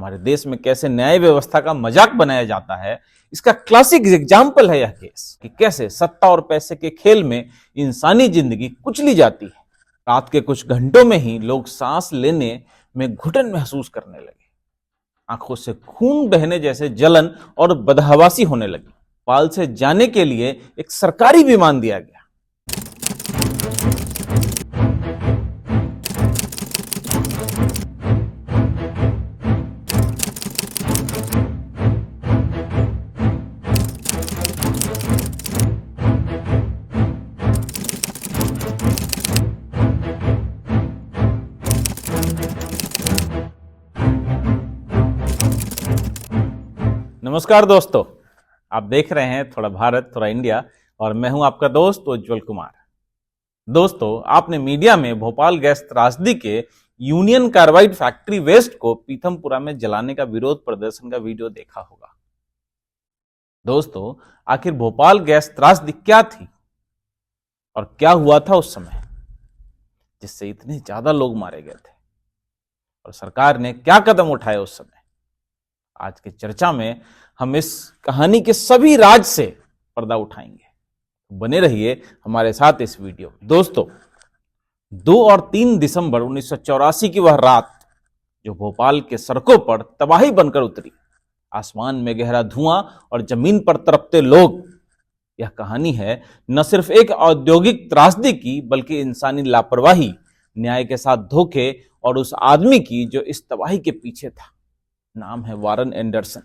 हमारे देश में कैसे न्याय व्यवस्था का मजाक बनाया जाता है, इसका क्लासिक एग्जाम्पल है यह केस कि कैसे सत्ता और पैसे के खेल में इंसानी जिंदगी कुचली जाती है। रात के कुछ घंटों में ही लोग सांस लेने में घुटन महसूस करने लगे, आंखों से खून बहने जैसे जलन और बदहवासी होने लगी। पाल से जाने के लिए एक सरकारी विमान दिया गया। नमस्कार दोस्तों, आप देख रहे हैं थोड़ा भारत थोड़ा इंडिया और मैं हूं आपका दोस्त उज्जवल कुमार। दोस्तों, आपने मीडिया में भोपाल गैस त्रासदी के यूनियन कार्बाइड फैक्ट्री वेस्ट को पीथमपुरा में जलाने का विरोध प्रदर्शन का वीडियो देखा होगा। दोस्तों, आखिर भोपाल गैस त्रासदी क्या थी और क्या हुआ था उस समय जिससे इतने ज्यादा लोग मारे गए थे, और सरकार ने क्या कदम उठाए उस समय। आज की चर्चा में हम इस कहानी के सभी राज से पर्दा उठाएंगे। बने रहिए हमारे साथ इस वीडियो में। दोस्तों, 2 और 3 दिसंबर 1984 की वह रात जो भोपाल के सड़कों पर तबाही बनकर उतरी, आसमान में गहरा धुआं और जमीन पर तड़पते लोग, यह कहानी है न सिर्फ एक औद्योगिक त्रासदी की बल्कि इंसानी लापरवाही, न्याय के साथ धोखे और उस आदमी की जो इस तबाही के पीछे था। नाम है वारन एंडरसन।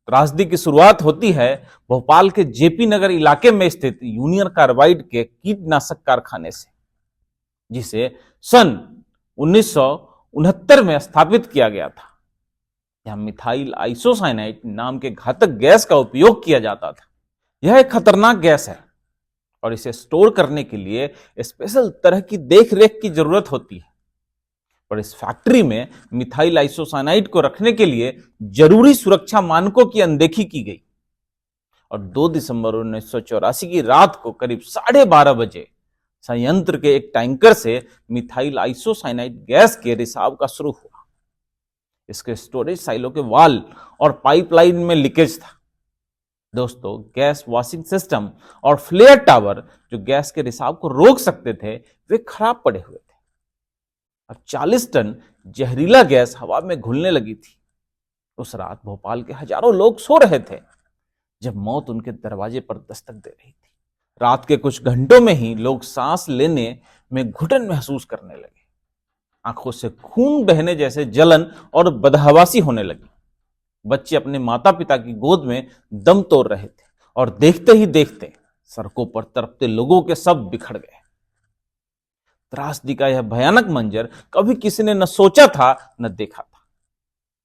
त्रासदी की शुरुआत होती है भोपाल के जेपी नगर इलाके में स्थित यूनियन कार्बाइड के कीटनाशक कारखाने से, जिसे सन 1969 में स्थापित किया गया था। यहां मिथाइल आइसोसाइनाइड नाम के घातक गैस का उपयोग किया जाता था। यह एक खतरनाक गैस है और इसे स्टोर करने के लिए स्पेशल तरह की देखरेख की जरूरत होती है। और इस फैक्ट्री में मिथाइल आइसोसाइनाइड को रखने के लिए जरूरी सुरक्षा मानकों की अनदेखी की गई। और 2 दिसंबर 1984 की रात को करीब 12:30 बजे संयंत्र के एक टैंकर से मिथाइल आइसोसाइनाइड गैस के रिसाव का शुरू हुआ। इसके स्टोरेज साइलो के वाल और पाइपलाइन में लीकेज था। दोस्तों, गैस वॉशिंग सिस्टम और फ्लेयर टावर जो गैस के रिसाव को रोक सकते थे, वे खराब पड़े हुए थे। अब 40 टन जहरीला गैस हवा में घुलने लगी थी। उस रात भोपाल के हजारों लोग सो रहे थे जब मौत उनके दरवाजे पर दस्तक दे रही थी। रात के कुछ घंटों में ही लोग सांस लेने में घुटन महसूस करने लगे, आंखों से खून बहने जैसे जलन और बदहवासी होने लगी। बच्चे अपने माता पिता की गोद में दम तोड़ रहे थे और देखते ही देखते सड़कों पर तड़पते लोगों के शव बिखर गए। त्रासदी का यह भयानक मंजर कभी किसी ने न सोचा था न देखा था।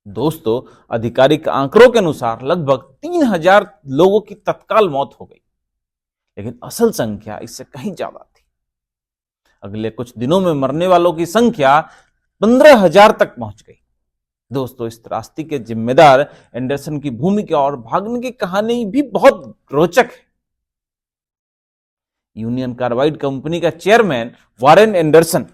दोस्तों, आधिकारिक आंकड़ों के अनुसार लगभग 3000 लोगों की तत्काल मौत हो गई, लेकिन असल संख्या इससे कहीं ज्यादा थी। अगले कुछ दिनों में मरने वालों की संख्या 15,000 तक पहुंच गई। दोस्तों, इस त्रासदी के जिम्मेदार एंडरसन की भूमिका और भागने की कहानी भी बहुत रोचक है। यूनियन कार्बाइड कंपनी का चेयरमैन वारेन एंडरसन,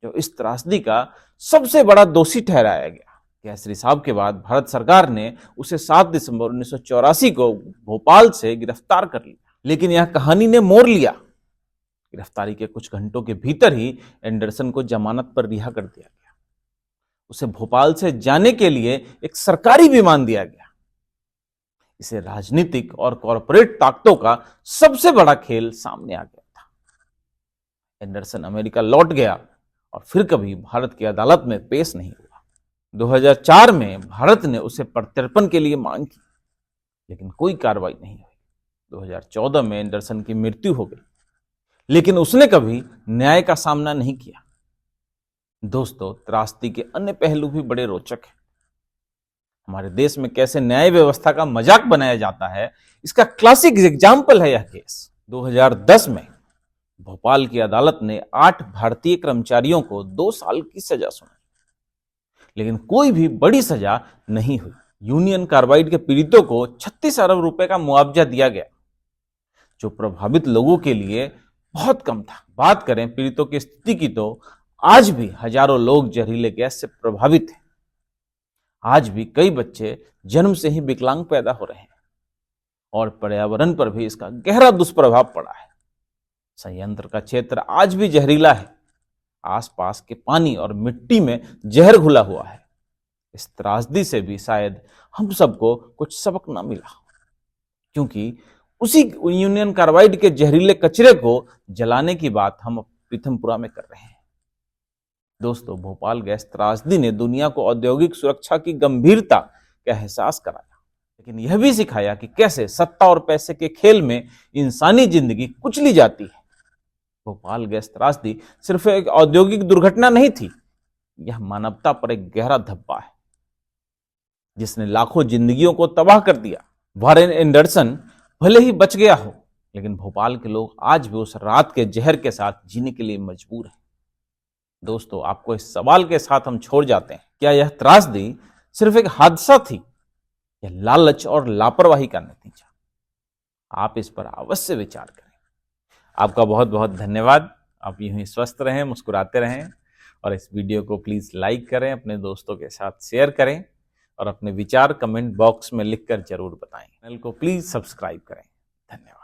जो इस त्रासदी का सबसे बड़ा दोषी ठहराया गया। गैस रिसाव के बाद भारत सरकार ने उसे 7 दिसंबर 1984 को भोपाल से गिरफ्तार कर लिया, लेकिन यह कहानी ने मोड़ लिया। गिरफ्तारी के कुछ घंटों के भीतर ही एंडरसन को जमानत पर रिहा कर दिया गया। उसे भोपाल से जाने के लिए एक सरकारी विमान दिया गया। इसे राजनीतिक और कॉरपोरेट ताकतों का सबसे बड़ा खेल सामने आ गया था। एंडरसन अमेरिका लौट गया और फिर कभी भारत की अदालत में पेश नहीं हुआ। 2004 में भारत ने उसे प्रत्यर्पण के लिए मांग की, लेकिन कोई कार्रवाई नहीं हुई। 2014 में एंडरसन की मृत्यु हो गई, लेकिन उसने कभी न्याय का सामना नहीं किया। दोस्तों, त्रासदी के अन्य पहलू भी बड़े रोचक हैं। हमारे देश में कैसे न्याय व्यवस्था का मजाक बनाया जाता है, इसका क्लासिक एग्जाम्पल है यह केस। 2010 में भोपाल की अदालत ने 8 भारतीय कर्मचारियों को 2 साल की सजा सुनाई, लेकिन कोई भी बड़ी सजा नहीं हुई। यूनियन कार्बाइड के पीड़ितों को 36 अरब रुपए का मुआवजा दिया गया, जो प्रभावित लोगों के लिए बहुत कम था। बात करें पीड़ितों की स्थिति की, तो आज भी हजारों लोग जहरीले गैस से प्रभावित हैं। आज भी कई बच्चे जन्म से ही विकलांग पैदा हो रहे हैं और पर्यावरण पर भी इसका गहरा दुष्प्रभाव पड़ा है। संयंत्र का क्षेत्र आज भी जहरीला है। आसपास के पानी और मिट्टी में जहर घुला हुआ है। इस त्रासदी से भी शायद हम सबको कुछ सबक ना मिला, क्योंकि उसी यूनियन कार्बाइड के जहरीले कचरे को जलाने की बात हम पीथमपुरा में कर रहे हैं। दोस्तों, भोपाल गैस त्रासदी ने दुनिया को औद्योगिक सुरक्षा की गंभीरता का एहसास कराया, लेकिन यह भी सिखाया कि कैसे सत्ता और पैसे के खेल में इंसानी जिंदगी कुचली जाती है। भोपाल गैस त्रासदी सिर्फ एक औद्योगिक दुर्घटना नहीं थी, यह मानवता पर एक गहरा धब्बा है जिसने लाखों जिंदगियों को तबाह कर दिया। वारेन एंडरसन भले ही बच गया हो, लेकिन भोपाल के लोग आज भी उस रात के जहर के साथ जीने के लिए मजबूर हैं। दोस्तों, आपको इस सवाल के साथ हम छोड़ जाते हैं, क्या यह त्रासदी सिर्फ एक हादसा थी या लालच और लापरवाही का नतीजा? आप इस पर अवश्य विचार करें। आपका बहुत बहुत धन्यवाद। आप यूं ही स्वस्थ रहें, मुस्कुराते रहें और इस वीडियो को प्लीज लाइक करें, अपने दोस्तों के साथ शेयर करें और अपने विचार कमेंट बॉक्स में लिखकर जरूर बताएं। चैनल को प्लीज सब्सक्राइब करें। धन्यवाद।